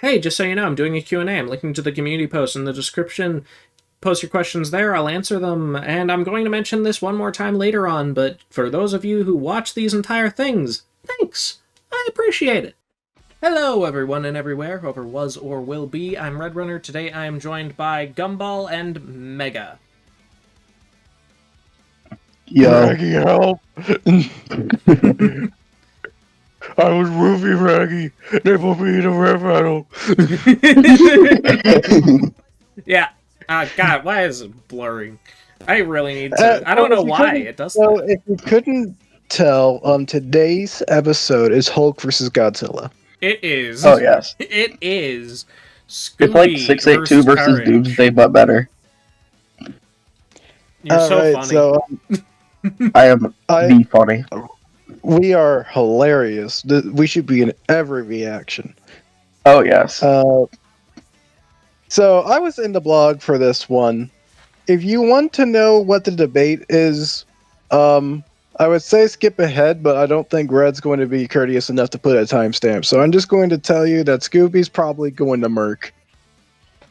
Hey, just so you know, I'm doing a Q&A. I'm linking to the community post in the description. Post your questions there, I'll answer them, and I'm going to mention this one more time later on, but for those of you who watch these entire things, thanks! I appreciate it! Hello, everyone and everywhere, whoever was or will be. I'm Redrunner. Today I am joined by Gumball and Mega. Yo. Raggy, help! I was Ruby Raggy. They put me in a rap battle. Yeah. God, why is it blurring? I really need to... I don't know why it does So, that. if you couldn't tell, today's episode is Hulk versus Godzilla. It is. Oh, yes. It is. Scooby It's like 682 versus Courage. Doomsday, but better. You're so Alright, funny. so I am the funny. we are hilarious. We should be in every reaction. Oh, yes. So I was in the blog for this one. If you want to know what the debate is, I would say skip ahead, but I don't think Red's going to be courteous enough to put a timestamp. So I'm just going to tell you that Scooby's probably going to murk.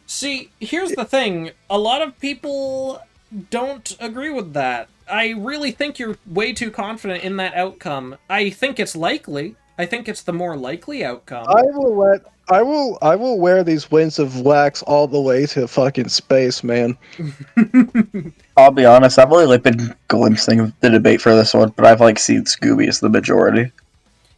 See, here's the thing. A lot of people don't agree with that. I really think you're way too confident in that outcome. I think it's likely. I think it's the more likely outcome. I will wear these wings of wax all the way to fucking space, man. I'll be honest, I've only been glimpsing the debate for this one, but I've seen Scooby as the majority.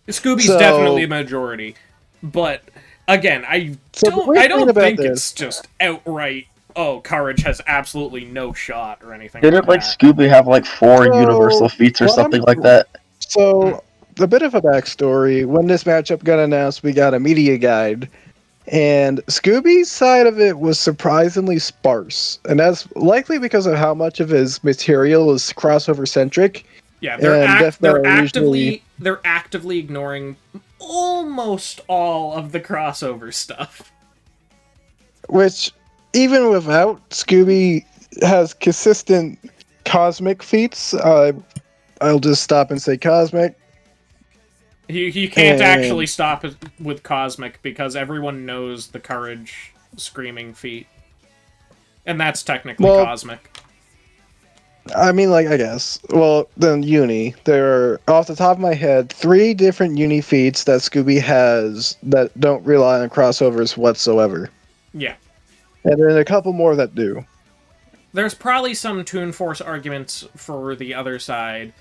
Scooby's definitely a majority, but again, I don't think it's just outright. Oh, Courage has absolutely no shot or anything. Didn't Scooby have 4 universal feats or something like that? So a bit of a backstory. When this matchup got announced, we got a media guide, and Scooby's side of it was surprisingly sparse, and that's likely because of how much of his material is crossover centric. Yeah, they're actively ignoring almost all of the crossover stuff. Which, even without Scooby, has consistent cosmic feats. I'll just stop and say cosmic. You can't actually stop it with cosmic because everyone knows the Courage screaming feat. And that's technically cosmic. I mean, I guess. Well, then uni. There are, off the top of my head, 3 different uni feats that Scooby has that don't rely on crossovers whatsoever. Yeah. And then a couple more that do. There's probably some Toon Force arguments for the other side.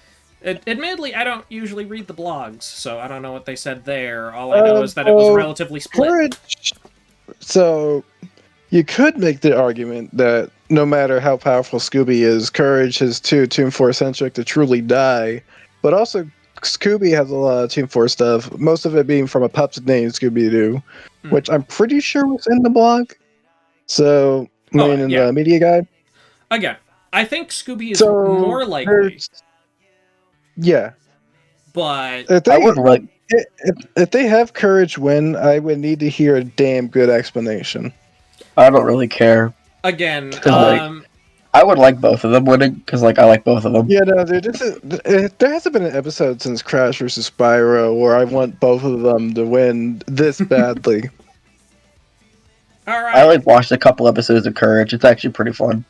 Admittedly, I don't usually read the blogs, so I don't know what they said there. All I know is that it was relatively split. Courage. So, you could make the argument that no matter how powerful Scooby is, Courage is too Toon Force centric to truly die. But also, Scooby has a lot of Toon Force stuff, most of it being from a pup named Scooby-Doo, which I'm pretty sure was in the blog. So, in the media guide. Again, I think Scooby is more likely. Yeah. But if they have Courage win, I would need to hear a damn good explanation. I don't really care. Again, I would like both of them winning, because I like both of them. Yeah, no, dude, there hasn't been an episode since Crash vs. Spyro where I want both of them to win this badly. Alright. I watched a couple episodes of Courage. It's actually pretty fun.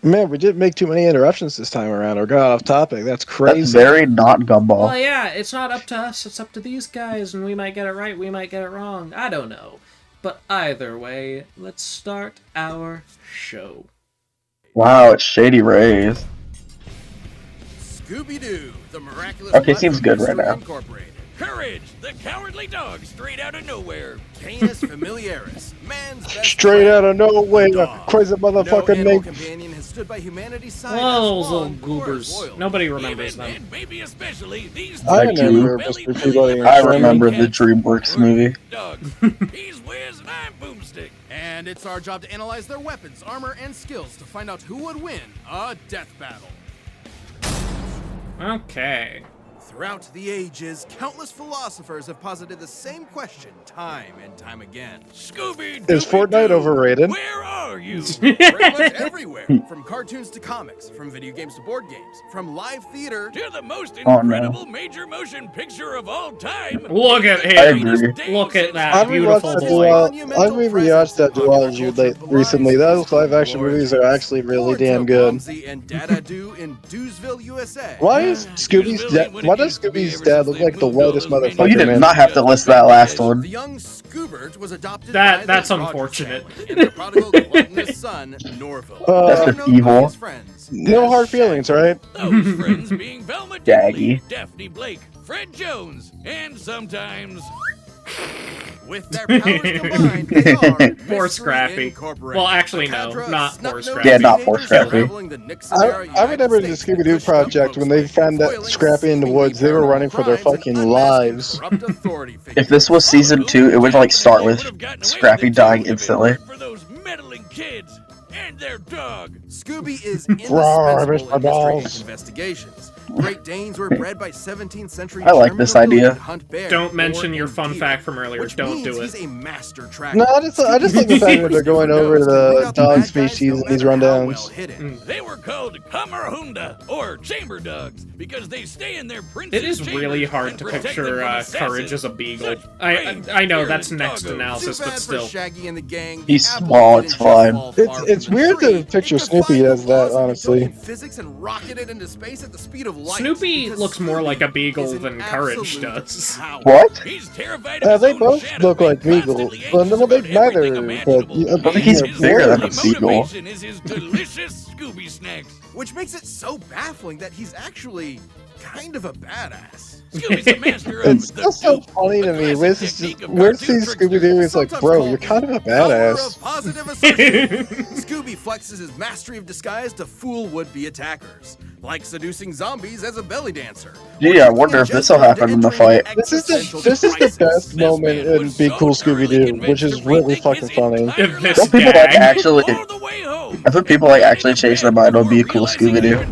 Man, we didn't make too many interruptions this time around or got off topic. That's crazy. That's very not Gumball. Well, yeah, it's not up to us. It's up to these guys, and we might get it right, we might get it wrong. I don't know. But either way, let's start our show. Wow, it's Shady Rays. Scooby-Doo, the miraculous... Okay, seems good right now. Courage, the cowardly dog straight out of nowhere. Canis familiaris, man's best straight out of nowhere, dog. crazy motherfucking name. Companion has stood by humanity's side. Whoa, those little goobers. Nobody remembers them. And maybe especially these I remember the DreamWorks movie. He's Wiz and I'm Boomstick. And it's our job to analyze their weapons, armor, and skills to find out who would win a death battle. Okay. Throughout the ages, countless philosophers have posited the same question time and time again. Scooby-Doo, is Fortnite overrated? Where are are you? Pretty much everywhere. From cartoons to comics, from video games to board games, from live theater to the most incredible major motion picture of all time. Look at I him. agree. Look at I that beautiful boy. rewatched that duology recently. Those live-action movies are actually really damn good. And Dada-Doo in Doosville, USA. Why does Scooby's dad look like the whitest motherfucker? Oh, you did man? not have to list that last one. The young Scoobert was adopted That's by the Rogers unfortunate. family and their prodigal gluttonous son, Norville. That's just evil. No hard feelings, right? Those friends being Velma Jaggy. Dingley, Daphne Blake, Fred Jones, and sometimes... With their powers combined, they are Poor Mystery Scrappy. Incorporated. Well, actually, no, A cadre of not poor snot-nosed Scrappy. Yeah, not poor teenagers Scrappy. traveling the Nixon-era I remember the United States Scooby-Doo to push project when they found that boiling, Scrappy in the woods. They were running for their fucking lives. corrupt authority If figures. this was season 2, it would like start with Scrappy dying instantly. For those meddling kids and their dog. Scooby is Roar, I miss indispensable my in mystery balls. investigations. Great Danes were bred by 17th century I like German this nobility idea. to hunt bear Don't or mention your fun deer, fact from earlier. which Don't means do it. He's a master tracker. No, I just like the fact that they're going over the dog species in these rundowns. They were called Kamerhunda or chamber dogs because they stay in their prince's It is really chambers hard and to protect picture them from assassins. Courage as a beagle. Such I brave, know that's fearless next doggos. analysis, Too but bad still. for Shaggy and the gang. He's Apple small, didn't it's just fine. fall far It's from weird the tree. to picture They Snoopy defied as the that, laws of honestly. Newtonian physics and rocketed into space at the speed of light. Snoopy because looks more like a Snoopy beagle is an than Courage absolute does. power. What? He's terrified of his They own both shadow look like and beagles. constantly Well, anxious no, they about everything neither, imaginable. but I think he's His bigger than a only beagle. motivation is his delicious Scooby snacks, which makes it so baffling that he's actually kind of a badass. Scooby's a master of It's the just so dupe, funny to a me. classic technique of Where's cartoon the trickster, Scooby-Doo? It's like, sometimes bro, called you're kind of a power badass. of positive assertion. Scooby flexes his mastery of disguise to fool would-be attackers, like seducing zombies as a belly dancer. Gee, I wonder if this'll happen in the fight. This is the best moment in Be Cool Scooby-Doo, which is really fucking funny. If this Don't people like gag- actually? I think people like actually change their mind on Be a Cool Scooby-Doo.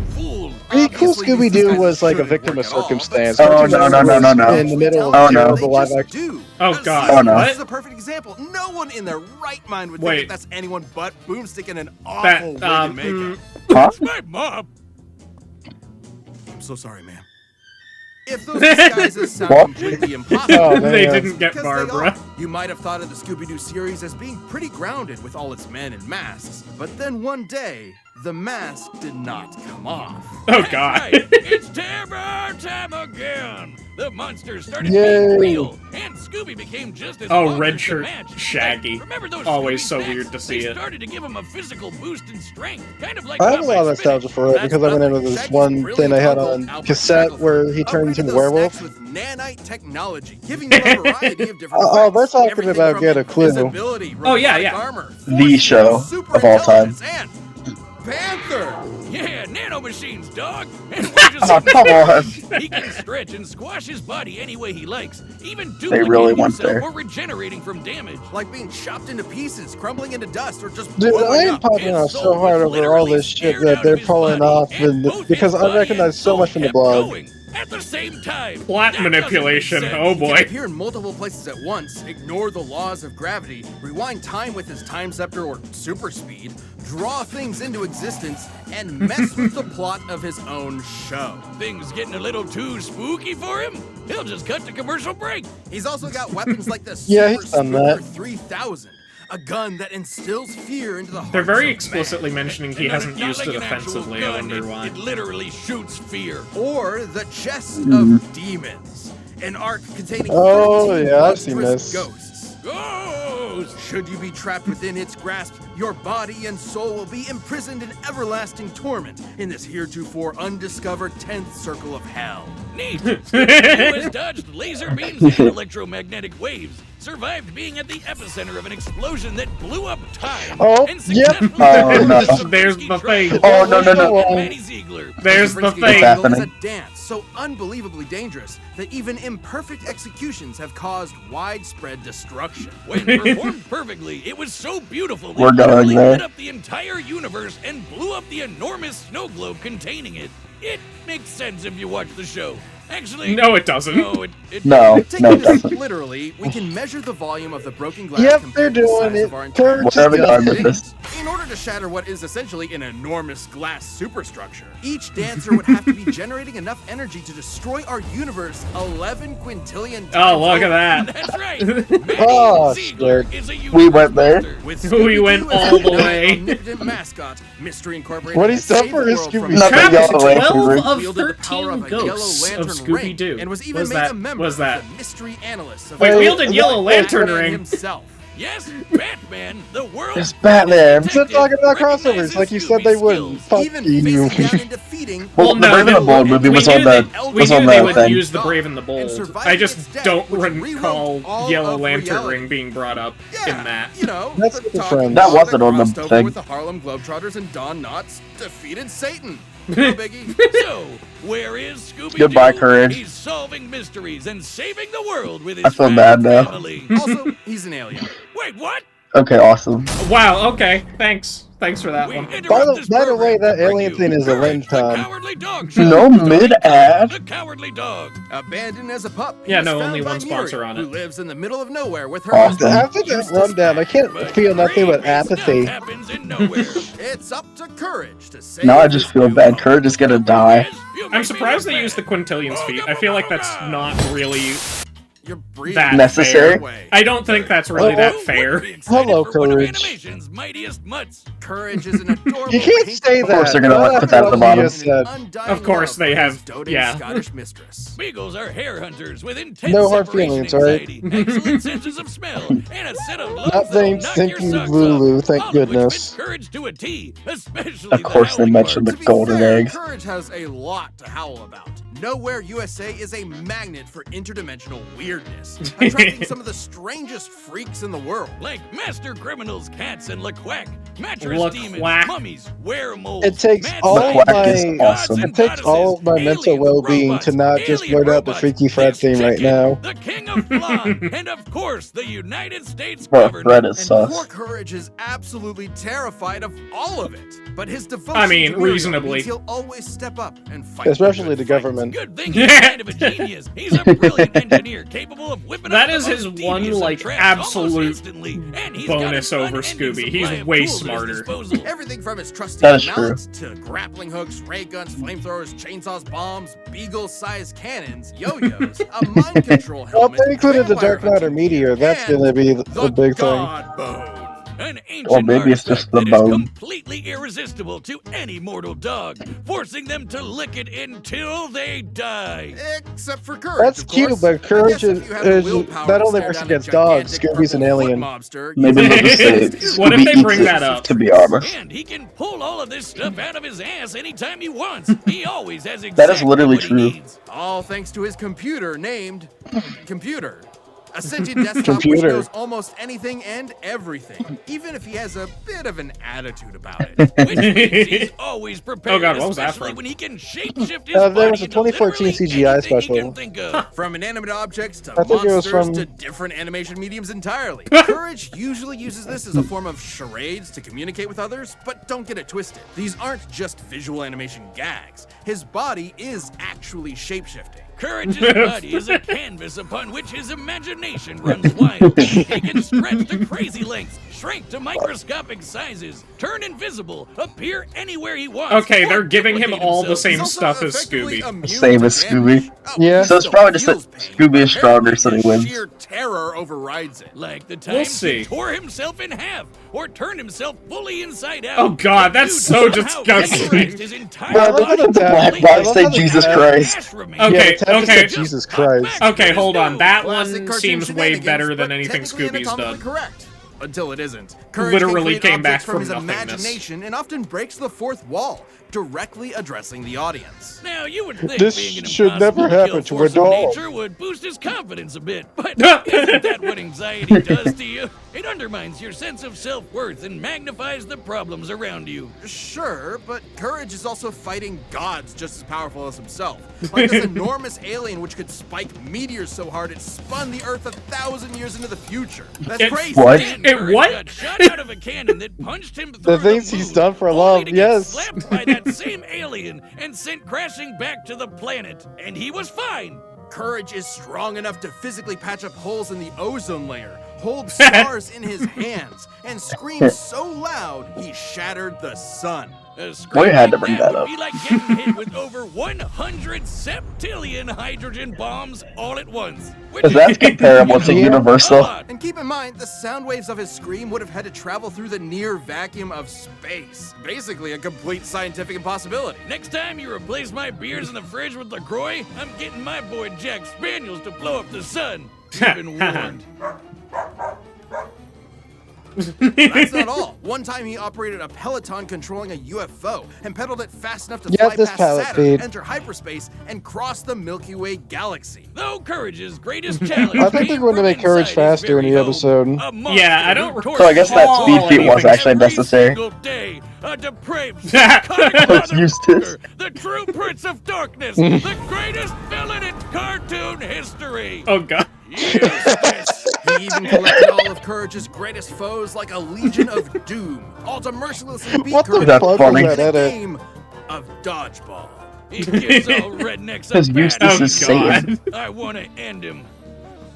Be Cool Scooby-Doo was like a victim of circumstance. Oh, no, no, no, no, no. In the middle Oh, of no. the live action. Oh, God. Oh, no. This is a perfect example. No one in their right mind would Wait. think that that's anyone but Boomstick in an awful That, way to make it. Huh? My mom. I'm so sorry, ma'am. If those disguises sound What? completely impossible, Oh, man. They didn't get because they Barbara. are. You might have thought of the Scooby-Doo series as being pretty grounded with all its men in masks, but then one day, the mask did not come off. Oh, God. Right. It's terror time again. The monsters started Yay. being real, and Scooby became just as Oh, bonkers red to shirt match. Shaggy. Hey, remember those Always Scooby so snacks? weird to see They it. started to give him a physical boost in strength, kind of like I have a lot of Popeye nostalgia spinach. for it That's because I went into nothing. this Shaggy's one brilliant thing I had uncle, on Albert cassette Shackleford, where he turned into upgraded a those werewolf. snacks with nanite technology, giving them a variety of different Oh, we're effects. talking Everything about from Get a Clue. invisibility, Oh, yeah, robotic yeah. armor, The force show field, super of all time. intelligence, and Panther! Yeah, nano machines, dog! And we're just Oh, come on. He can stretch and squash his body any way he likes, even They duplicating really went himself there. or regenerating from damage, like being chopped into pieces, crumbling into dust, or just Dude, blowing I am up. popping His off soul so hard was over all literally this shit scared that out they're of his pulling body, off, and both his because I body recognize and so soul much from the kept blog. going at the same time. Plot That doesn't make manipulation. sense. Oh, He boy. can appear in multiple places at once, ignore the laws of gravity, rewind time with his time scepter or super speed, draw things into existence, and mess with the plot of his own show. Things getting a little too spooky for him? He'll just cut to commercial break. He's also got weapons like the Yeah, Super he's done Spooker that. 3000, a gun that instills fear into the hearts They're very of explicitly man. mentioning he And hasn't not used like it an actual offensively. I gun, wonder why. It literally shoots fear. Or the Chest of Demons, an arc containing Oh, 13 yeah, I've seen monstrous this. ghosts. Ghosts! Should you be trapped within its grasp, your body and soul will be imprisoned in everlasting torment in this heretofore undiscovered 10th circle of hell. Neat! Scooby-Doo has dodged laser beams and electromagnetic waves, survived being at the epicenter of an explosion that blew up time, Oh, and yep. successfully Oh, no. destroyed There's Zabrowski the Tribe. thing. Oh, no, no, no. And Manny Ziegler. There's the Zabrowski thing. Triangle is Happening. a dance so unbelievably dangerous that even imperfect executions have caused widespread destruction. When performed perfectly, it was so beautiful that We're it going literally there. lit up the entire universe and blew up the enormous snow globe containing it. It makes sense if you watch the show. Actually, No, it doesn't. No, it No, Taking no, it this doesn't. literally, we can measure the volume of the broken glass. Yep, they're compared to the doing size it. of our entire Courage Where are we is going done. with this? In order to shatter what is essentially an enormous glass superstructure, each dancer would have to be generating enough energy to destroy our universe 11 quintillion times. Oh, look at that. That's right. Oh, Ziegler shit. is a We went there. monster. With We Scooby-Doo went as all the the way. omnipotent mascot, Mystery Incorporated. What has he's done saved for the his world from Scooby-Doo. Nothing Travis, y'all away from 12 me. of wielded the power 13 of a yellow ghosts of lantern ring, Scooby-Doo. and was even Was made that- a member was that- of the mystery analysts of Wait, Wait, wielded Yellow Lantern Batman ring. himself. Yes, Batman, the world. It's Batman. They're talking about crossovers like you said they would. Fuck Even you. facing down and defeating Well, the Brave and the Bold movie was we on knew the we was knew on they the would thing. use the Brave and the Bold. surviving I just its death, don't which recall rewrote all Yellow of Lantern reality. ring being brought up Yeah, in that. you know, That's the the talking friend. That dog wasn't on the crossed over thing. with the Harlem Globetrotters and Don Knotts defeated Satan. No biggie. So, where is Scooby-Doo? Goodbye, Courage. He's solving mysteries and saving the world with his I feel fat bad now. family. Also, he's an alien. Wait, what? Okay, awesome. Wow, okay. Thanks for that We one. interrupt this By the way, program that to bring alien you thing is a Courage, the ringtone. Cowardly Dog Show. No Starring mid-ad? The Cowardly Dog. Abandoned as a pup. he Yeah, was no, found only by one sponsor Muriel, on who it. lives in the middle of nowhere with her Awesome. husband. After that rundown, I can't feel nothing but Crazy stuff apathy. happens in nowhere. It's up to Courage to save Now I just his feel new bad. home. Courage is gonna die. I'm surprised they used the quintillions feat. I feel like that's not really You're breathing that Necessary? away. I don't think that's really that fair. Hello, For one of Courage. animation's mightiest mutts. Courage is an adorable You can't pink say Of course that. they're gonna Right put that at the after what bottom. you just said. undying Of course love they for his have- doting yeah. Scottish mistress. Beagles are hair hunters with intense No hard separation feelings, right? anxiety, excellent senses of smell, and a set of lungs Not that'll named knock your Stinky socks Lulu, off, thank all of which goodness. fits Courage to a T, especially Of course they the mentioned the To be golden fair, eggs. Courage has a lot to howl about. Nowhere USA is a magnet for interdimensional weirdness, attracting some of the strangest freaks in the world. like master criminals, cats, and LaQuack, mattress LaQuack. demons, mummies, werewolves. It takes mad all The quack is my awesome. it takes all of my mental well-being to not just blurt out the Freaky Fred theme right now. The king of flan, and of course, the United States Bro, government. Fred is And poor sus. Courage is absolutely terrified of all of it. But his devotion I mean, to Muriel reasonably. means he'll always step up and fight. Especially good the fight. government. Good thing he's kind of a genius. He's a brilliant engineer capable of whipping That up is the his most one, devious of like, traps almost absolute instantly. And he's got bonus an over unending Scooby. He's supply of way tools at his smarter. disposal. Everything from his trusty That is true. mallets to grappling hooks, ray guns, flamethrowers, chainsaws, bombs, beagle-sized cannons, yo-yos, a mind control Well, helmet, if they included the vampire Dark Matter hunting meteor, that's and gonna be the the big thing. God Bone. An ancient Or maybe it's just artifact the that is bone. completely irresistible to any mortal dog, forcing them to lick it until they die. Except for Courage, That's of cute, course. but I Courage guess if you have the is willpower that to only stare works down a against dogs. gigantic Scooby's an purple foot alien. monster, Maybe you they'll just say What if Scooby they eats bring it that up? to be armor. And he can pull all of this stuff out of his ass anytime he wants. He always has exactly That is literally what he true. needs. all thanks to his computer named Computer. A sentient desktop which Computer. knows almost anything and everything, even if he has a bit of an attitude about it. Which means he's always prepared, Oh God, what was that especially from? when he can shapeshift his There body was a into 2014 literally CGI anything he special. can think of. From inanimate objects to I think it was monsters from- to different animation mediums entirely. Courage usually uses this as a form of charades to communicate with others, but don't get it twisted. These aren't just visual animation gags. His body is actually shapeshifting. Courage's body is a canvas upon which his imagination runs wild. He can stretch to crazy lengths, shrink to microscopic sizes, turn invisible, appear anywhere he wants. Okay, or they're giving him duplicate all the himself. same He's also stuff as effectively Scooby. immune Same to as damage. Scooby. Oh, Yeah. he So it's still probably just that feels pain, Scooby is but stronger, so he his wins. Sheer terror overrides it. Like the We'll time see. he tore himself in half or turned himself fully inside out. Oh, God, The that's dude so somehow disgusting. resurrected his entire Well, look at body the tab. completely. Black box say Jesus Christ. Ash remains. Okay, Yeah, the tab okay. said Jesus Christ. Okay, hold on. That Classic one cartoon seems way shenanigans, better than but anything technically Scooby's anatomically done. correct. Until it isn't. Courage Literally can create came back objects from from his nothingness. imagination and often breaks the fourth wall, directly addressing the audience. Now, you would think This being an should impossible never to happen kill to a force of dog. nature would boost his confidence a bit, but isn't that what anxiety does to you? It undermines your sense of self-worth and magnifies the problems around you. Sure, but Courage is also fighting gods just as powerful as himself. Like this enormous alien which could spike meteors so hard it spun the Earth 1,000 years into the future. That's It- crazy. What? Then It Courage what? got shot out of a cannon that punched him through things the he's moon, done for only love, to get yes. slapped by that same alien and sent crashing back to the planet, and he was fine. Courage is strong enough to physically patch up holes in the ozone layer, hold stars in his hands, and screamed so loud he shattered the sun. We had to bring that up. Would be like getting hit with over 100 septillion hydrogen bombs all at once. Because that's comparable to Universal. And keep in mind, the sound waves of his scream would have had to travel through the near vacuum of space. Basically a complete scientific impossibility. Next time you replace my beers in the fridge with LaCroix, I'm getting my boy Jack Spaniels to blow up the sun. You've been warned. That's not all. One time he operated a Peloton controlling a UFO and pedaled it fast enough to fly this past pallet Saturn, feed. enter hyperspace, and cross the Milky Way galaxy. Though Courage's greatest challenge. I think they're going to make Courage faster in the episode. Yeah, I don't So I guess that speed feat was actually necessary. A depraved, It's Eustace. the true Prince of Darkness, the greatest villain in cartoon history. Oh god. Eustace. He even collected all of Courage's greatest foes like a legion of doom, all to mercilessly beat What the Courage That's fuck funny. was in that a edit? game of dodgeball. He gives all rednecks Because a Eustace bad. is Satan. I want to end him.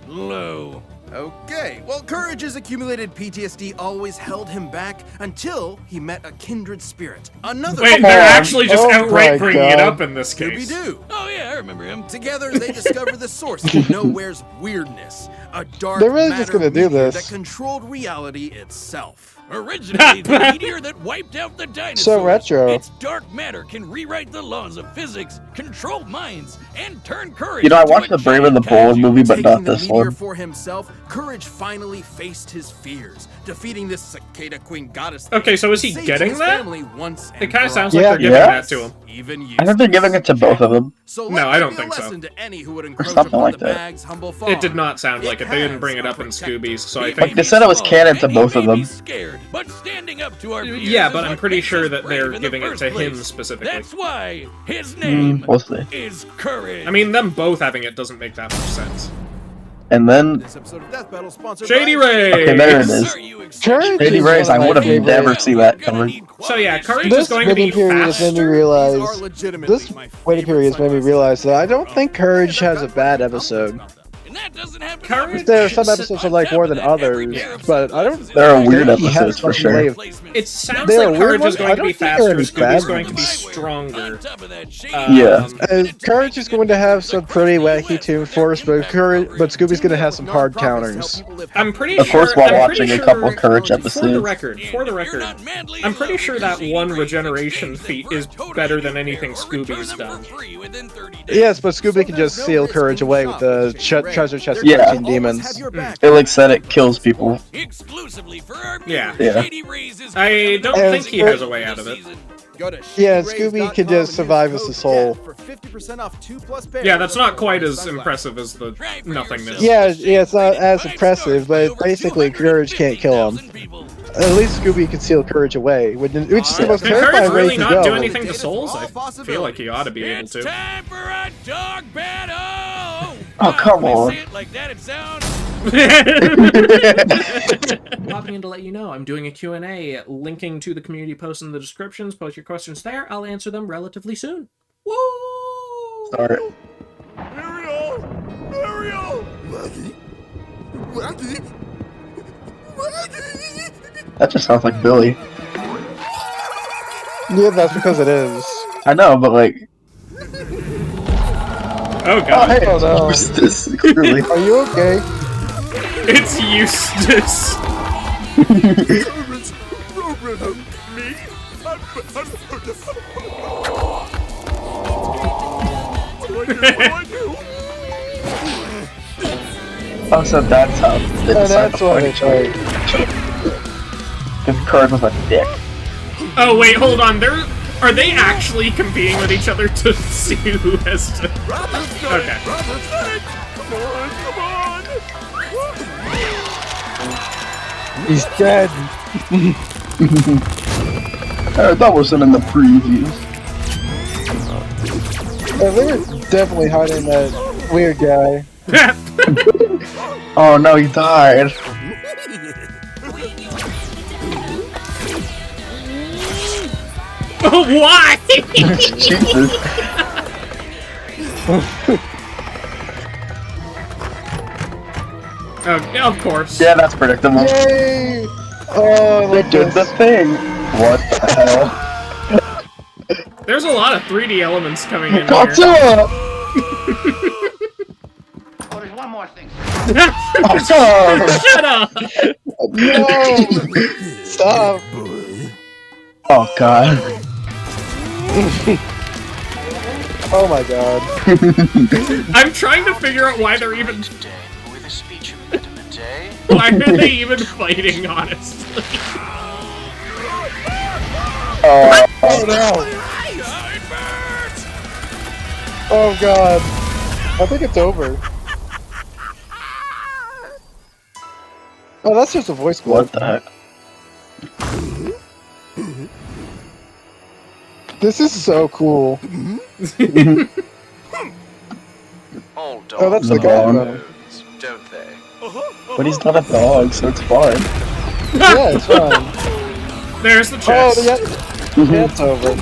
Low. Okay, well, Courage's accumulated PTSD always held him back until he met a kindred spirit. Another Wait, Come they're on. actually just Oh outright my bringing it God. up in this case. Scooby-Doo. Oh yeah, I remember him. Together, they discover the source of Nowhere's weirdness, a dark They're really just matter gonna do meteor this. that controlled reality itself. Originally, the meteor that wiped out the dinosaurs. So retro. Its dark matter can rewrite the laws of physics, control minds, and turn Courage. You know, I into watched a the Brave and the giant Bold kaiju. movie, but Taking not the this meteor one. for himself, Courage finally faced his fears, defeating this cicada queen goddess. Okay, so is he saved getting his that? family once It and kind of for sounds all. like Yeah. they're giving Yeah. that to him. Even I think they're giving it to both of them. So No, let I don't that be a think so. lesson to any who would encroach something upon like the that. bag's humble farm. It did not sound like it. They didn't bring it up in Protect Scooby's, so I He think... may They be said it was small, canon to and he both of may be them. Scared, but standing up to our fears Yeah, is but I'm what pretty makes sure us that brave they're in the giving it first to him place. specifically. That's why his name We'll see. is Courage. I mean, them both having it doesn't make that much sense. And then, This episode of Death Battle sponsored Shady by... Ray! okay, there it is. Are you excited? Courage Shady is Rays, one I of would my have favorite. never seen that coming. So yeah, Courage This is going to be waiting period has made me faster. realize. These are legitimately This my waiting favorite period has made me sunglasses. realize that I don't think Courage has a bad episode. And that doesn't happen Courage- often. There are some episodes I like more than others, but I don't. There are weird think he has episodes for something way sure. of- It sounds They are like weird Courage is ones. going I to be don't think faster, they're any Scooby's bad going to be ones. stronger. On top of that, Shady Yeah. Courage is going to have some pretty wacky Toon Force, but Scooby's going to have some hard counters. I'm pretty Of course, sure. while I'm pretty watching a couple sure- Courage For the episodes. record, I'm pretty sure that one regeneration feat is better than anything Scooby's done. Yes, but Scooby can just seal Courage away with the treasure chest of Yeah. 13 demons. It like said it kills people. Exclusively for our Yeah. Yeah. Shady Rays is I don't And think he has a way out of it. Yeah, Scooby can just survive as a soul. Yeah, that's not quite as impressive as the nothingness. Yeah, it's not as impressive, but basically Courage can't kill him. At least Scooby can seal Courage away, which is the most Can Courage terrifying way really to not do go. anything to souls? I feel like he ought to be able It's to. time for a dog battle! Oh, come Can I on. say it like that, it sounds? Popping in to let you know, I'm doing a Q&A linking to the community post in the descriptions. Post your questions there. I'll answer them relatively soon. Woo! Start. Ariel! Ariel! That just sounds like Billy. Yeah, that's because it is. I know, but like, Oh oh god, hey, Oh, no. Eustace, clearly. Are you okay? it's Eustace. Oh, so that's how they And decided that's to why fight they each other. fight. If Courage was a dick. Oh wait, hold on. Are they actually competing with each other to see who has to? Okay. He's dead. That wasn't in the previews. Yeah, they were definitely hiding that weird guy. Oh no, he died. Why? Jesus. Oh, of course. Yeah, that's predictable. Yay! Oh, They did the thing. What the hell? There's a lot of 3D elements coming in here. Godzilla! Oh, there's one more thing. Oh, Shut up! No! Stop! oh god. Oh my god. I'm trying to figure out why they're even... Today, with a speech impediment, eh? Why are they even fighting, honestly? Oh, Oh no! Oh god. I think it's over. Oh, that's just a voice what clip. the heck? This is so cool. All dogs Oh, that's the The guy. dog. though. don't they? But he's not a dog, so it's fine. Yeah, it's fine. There's the Oh, chest. yeah, it's over.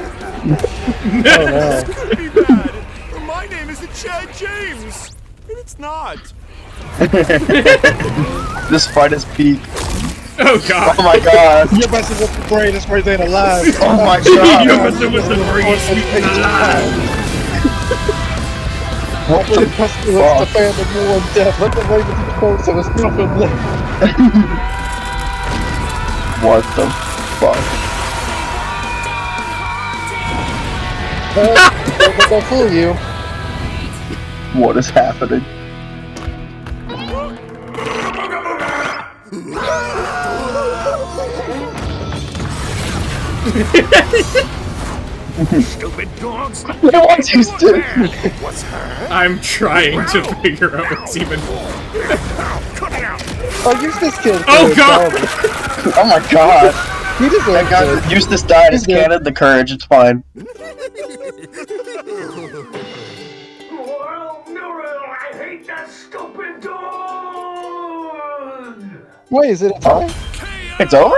Oh no. Be bad. My name isn't Chad James. And it's not. This fight is peak. Oh god. Oh my god. You're messing with the greatest person alive. Oh my You're god. messing with the greatest people alive. What The the pestilence, the famine, war, and death. Let the ravens be close and his nothing left. What the fuck? Don't fool you. What is happening? Stupid dogs. What's you doing? What's her? I'm trying to figure out what's even... Cut it out. Oh, use this kid. Oh, God. Oh my god. He deserves That guy it. Eustace died. His He's good. canon, the courage, it's fine. I hate that stupid dog! Wait, is it a tie? It's over?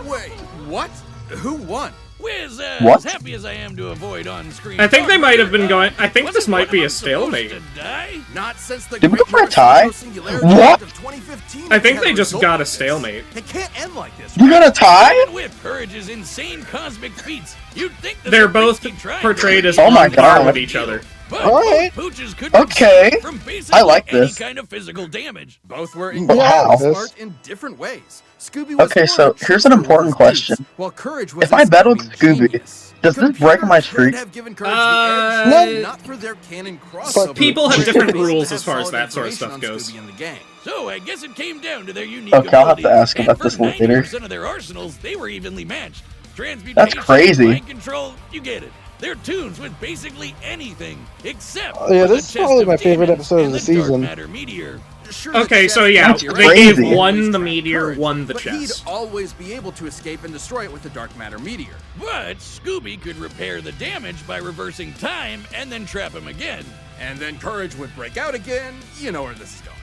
Wait, what? Who won? Wiz, What? as happy as I am to avoid on-screen... I think they might have been going... I think wasn't this might one be of a them supposed stalemate. to die? Not since the Did we Great go for a Marathon tie? Singularity What? of 2015 I think had they a just result got a like this. stalemate. It can't end like this. You got a tie? Even with Courage's insane cosmic feats, you'd think that They're both Zabriskie tried portrayed as Oh my on par God. with each other. But Alright. both pooches could Okay. from basically I like any this. kind of physical damage. Both were Wow. incredibly smart in different ways. Scooby was Okay, more so of a here's an trooper important with his question. boots, while Courage was If a I battled scrapping Scooby, genius. does this break my streak? Computers could have given Courage Uh, the edge, not for their canon crossover. people have Courage different doesn't rules have as far as solid that sort of information stuff on goes. Scooby and the gang. So I guess it came down to their unique Okay, I'll have to abilities, ask and about for this later. 90% of their arsenals, they were evenly matched. Transmutation, That's crazy. mind control, you get it. They're tunes with basically anything except Yeah, for the this is chest probably of my favorite demons episode of and the dark season. matter meteor. Sure, Okay, the so chest yeah, might be That's they right, gave crazy. one the track meteor, Courage, one the but chest. he'd always be able to escape and destroy it with the dark matter meteor. But Scooby could repair the damage by reversing time and then trap him again. And then Courage would break out again. You know where this is going.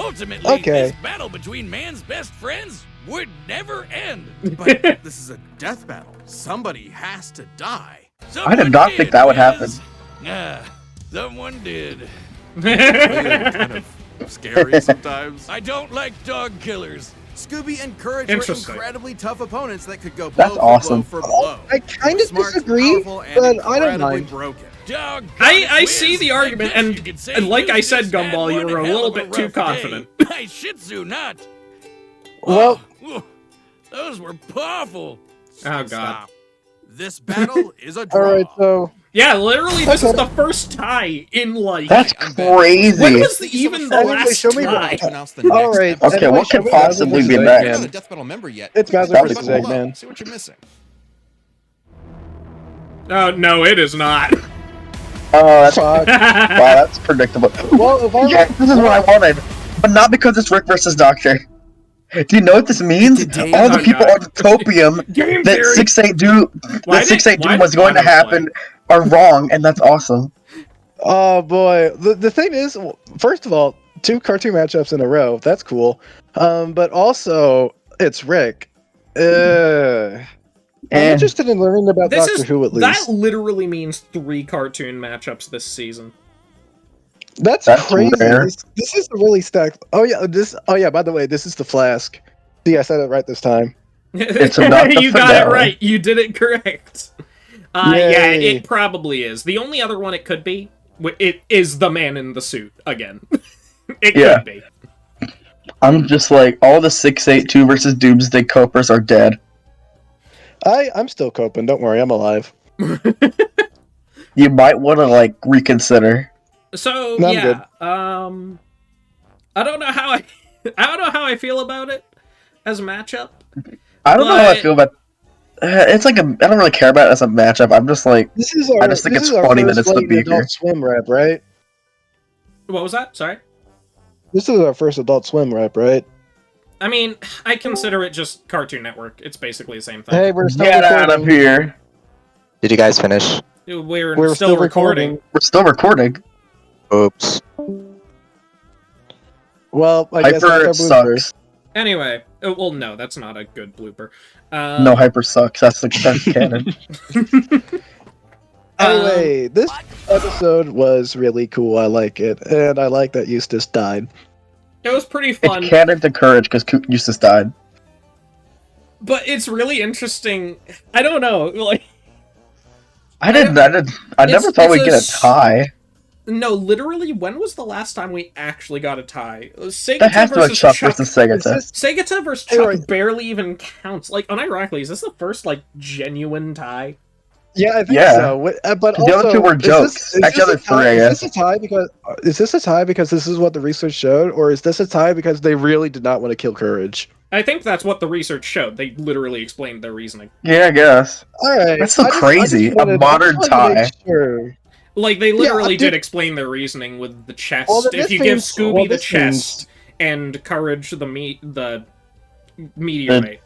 Ultimately, Okay. this battle between man's best friends would never end. But this is a death battle. Somebody has to die. I did not think that would happen. Wiz. Ah, someone did. Kind of scary sometimes. I don't like dog killers. Scooby and Courage were Interesting. incredibly tough opponents that could go blow That's for awesome. blow for blow. I kind of Smart, disagree, powerful, and but I don't incredibly mind. broken. Dog. I Wiz. see the argument, I guess and- you could say and like you I said, just had Gumball, you one were a hell little of bit too rough confident. day. My Shih Tzu, not. Well- Oh, those were powerful. Oh god. Stop. This battle is a draw. Alright, so. Yeah, literally, this is Okay. the first tie in like... That's crazy. When was even the Anyway, last show me tie? what- Announce the next Alright, episode. Okay, anyway, what show could me Bowser possibly versus be You're next? not a Eggman. Death Battle member yet. It's Bowser That'd be versus cool. Eggman. See what you're missing. Oh, no, it is not. Oh, that's, Fuck. wow, that's predictable. Well, if I Yeah, this is what I wanted. But not because it's Rick versus Doctor. Do you know what this means? Today- All the Oh, people God. on Topium Game that theory. 6-8 do Why that did- 6-8 why Doom was did going to Lana play? happen are wrong, and that's awesome. Oh boy, the thing is, first of all, 2 cartoon matchups in a row. That's cool. But also, it's Rick. I'm And interested in learning about This Doctor is Who at that least. literally means 3 cartoon matchups this season. That's crazy. rare. This is a really stacked. Oh yeah. By the way, this is the flask. See, I said it right this time. It's not the You got it finale. right. You did it correct. Yeah, Yay. it probably is. The only other one it could be, it is the man in the suit again. It Yeah. could be. I'm just like, all the 682 versus Doomsday Copers are dead. I'm still coping. Don't worry, I'm alive. You might want to like reconsider. So No, I'm yeah, I don't know how I feel about it as a matchup. I don't know how I But- feel about. It's like I don't really care about it as a matchup. I'm just like, This is our. I just think this it's is our funny that first it's the late Beaker. Adult Swim rap, right? What was that? Sorry. This is our first Adult Swim rap, right? I mean, I consider it just Cartoon Network. It's basically the same thing. Hey, we're still get out recording. of here. Did you guys finish? We're still recording. We're still recording. Oops. Well, I guess that's Hyper our blooper. sucks. Anyway, well, no, that's not a good blooper. No, Hyper sucks. That's canon. Anyway, this episode was really cool. I like it, and I like that Eustace died. It was pretty fun, It's canon to Courage because Eustace died. but it's really interesting. I don't know, like, I never It's- thought it's we'd a get a s- tie. no, literally, when was the last time we actually got a tie? Segata That has to have versus Chuck Chuck. versus Segata. Is this- Segata versus Hey, Chuck right. barely even counts. Like, unironically, is this the first, like, genuine tie? Yeah, I think Yeah. so. But The other also, two were is jokes. This, Actually, is other this a tie, three, I is this a tie because this is what the research showed, or is this a tie because they really did not want to kill Courage? I think that's what the research showed. They literally explained their reasoning. Yeah, I guess. All right, That's so crazy. A modern tie. Sure. Like, they literally dude- did explain their reasoning with the chest. Well, then If this you give means- Scooby well, the this chest and Courage the meteorite,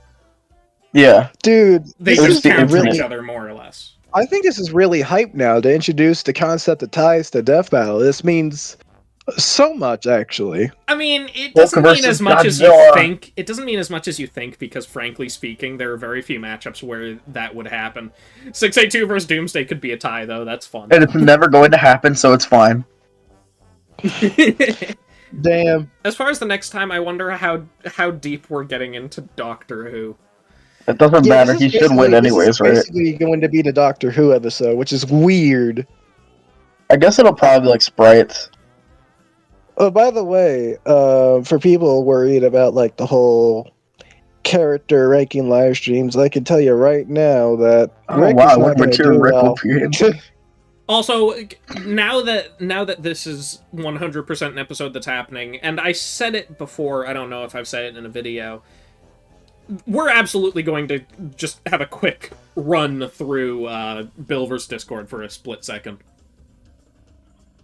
Yeah. Dude, they this just just is cancel infinite. each other more or less. I think this is really hype now to introduce the concept of ties to death battle. This means so much, actually. I mean, it Hulk doesn't mean versus as much as you Godzilla. think. It doesn't mean as much as you think because, frankly speaking, there are very few matchups where that would happen. 682 versus Doomsday could be a tie, though. That's fun. And it's never going to happen, so it's fine. Damn. As far as the next time, I wonder how deep we're getting into Doctor Who. It doesn't Yeah, matter. this He is should win basically- anyways, this is right? basically going to be the Doctor Who episode, which is weird. I guess it'll probably be like sprites. Oh, by the way, for people worried about like the whole character ranking live streams, I can tell you right now that Oh Rick wow, is not going to mature do Rick well. will be in. Also, now that this is 100% an episode that's happening, and I said it before, I don't know if I've said it in a video, we're absolutely going to just have a quick run through Bill vs. Discord for a split second.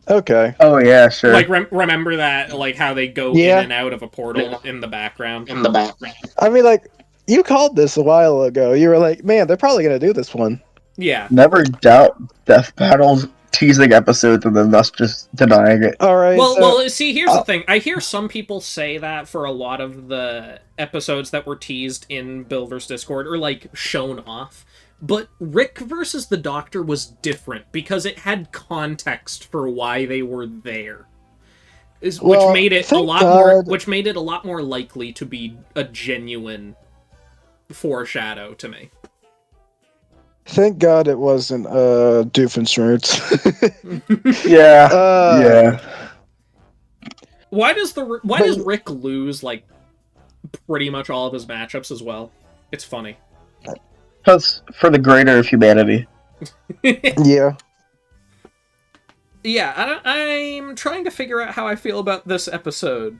Okay. Oh yeah, sure. Like, remember that, like, how they go Yeah. in and out of a portal in the background? I mean, like, you called this a while ago. You were like, man, they're probably going to do this one. Yeah. Never doubt Death Battle's teasing episodes and then us just denying it. All right. Well, see, here's the thing. I hear some people say that for a lot of the episodes that were teased in Bill vs. Discord, or, like, shown off. But Rick versus the Doctor was different, because it had context for why they were there. Which Well, made it a thank lot more God. which made it a lot more likely to be a genuine foreshadow to me. Thank God it wasn't Doofenshmirtz. Yeah. Yeah. Why does Rick lose, like, pretty much all of his matchups as well? It's funny. Because for the greater of humanity. Yeah. Yeah, I'm trying to figure out how I feel about this episode.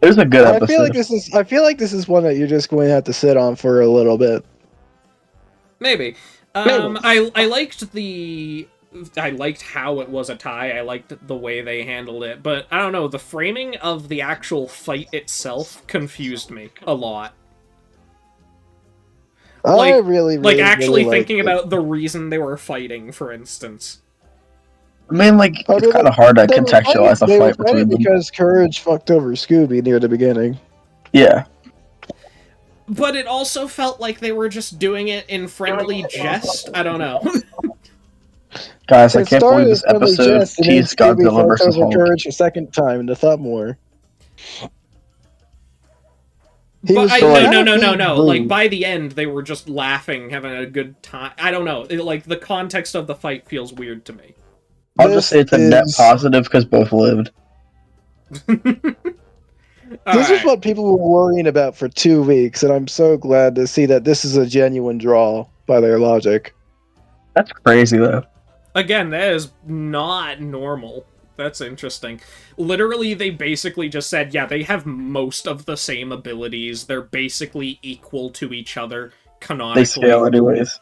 It was a good I episode. feel like this is one that you're just going to have to sit on for a little bit. Maybe. I liked how it was a tie. I liked the way they handled it, but I don't know, the framing of the actual fight itself confused me a lot. I really Actually really thinking liked it. about the reason they were fighting, for instance. I mean, like, I it's mean, kind of hard to They were contextualize fighting- a they were fight fighting between them. because Courage fucked over Scooby near the beginning. Yeah. But it also felt like they were just doing it in friendly jest. I don't know. Guys, I It can't started believe as this friendly episode jest, and then teased Scooby Godzilla fucked versus over Hulk. Courage a second time into thought more. He But was I, so, like, no. rude. Like, by the end, they were just laughing, having a good time. I don't know. Like, the context of the fight feels weird to me. I'll just say it's a net positive because both lived. This is what people were worrying about for 2 weeks, and I'm so glad to see that this is a genuine draw by their logic. That's crazy, though. Again, that is not normal. That's interesting. Literally, they basically just said, yeah, they have most of the same abilities. They're basically equal to each other, canonically. They scale anyways.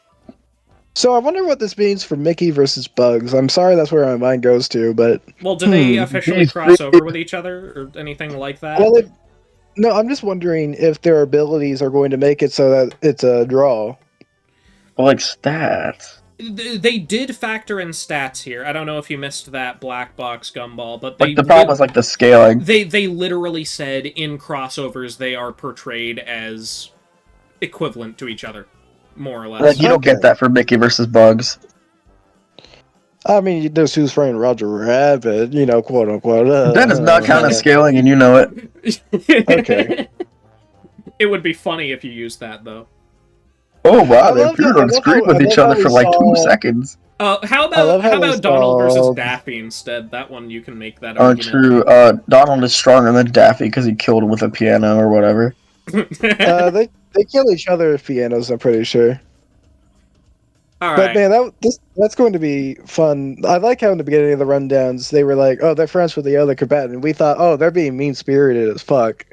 So I wonder what this means for Mickey versus Bugs. I'm sorry that's where my mind goes to, but... Well, do they officially cross over with each other, or anything like that? Well, no, I'm just wondering if their abilities are going to make it so that it's a draw. Well, like stats. They did factor in stats here. I don't know if you missed that black box gumball, but they... Like, the problem was, like, the scaling. They literally said in crossovers they are portrayed as equivalent to each other, more or less. Like, you don't get that for Mickey versus Bugs. I mean, you know who's playing Roger Rabbit, you know, quote unquote. That does not count as scaling, and you know it. Okay. It would be funny if you used that, though. Oh, wow, they love appeared that- on I love screen how- with I each love other how for we like 2 saw- seconds. How love about how they Donald versus saw- Daffy instead? That one you can make that Aren't argument. true. Donald is stronger than Daffy because he killed him with a piano or whatever. They kill each other with pianos, I'm pretty sure. All But right. man, that's going to be fun. I like how in the beginning of the rundowns they were like, "Oh, they're friends with the other combatant," and we thought, "Oh, they're being mean spirited as fuck."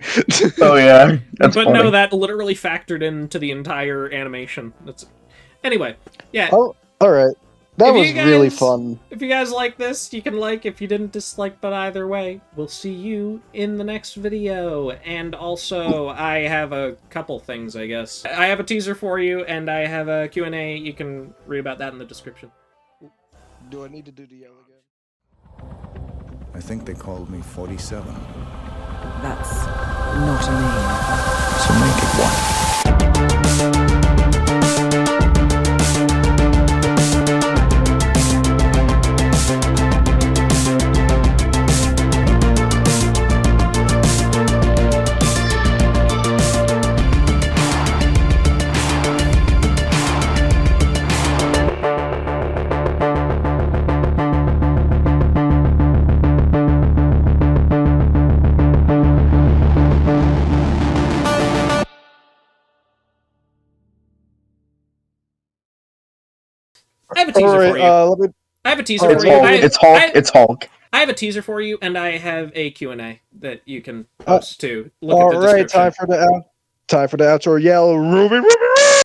Oh yeah, that's But funny. no, that literally factored into the entire animation. That's anyway. Yeah. Oh, all right, that If was you really guys- fun. If you guys like this, you can like. If you didn't dislike, but either way, we'll see you in the next video. And also, I have a couple things, I guess. I have a teaser for you, and I have a Q&A. You can read about that in the description. Do I need to do the yell again? I think they called me 47. That's not a name. So make it one. I have a teaser for you. Let me. I have a teaser It's for you. Hulk. It's Hulk. It's Hulk. I have a teaser for you, and I have a Q&A that you can post to. Look All at the right, description. time for the outro. Yell, Ruby.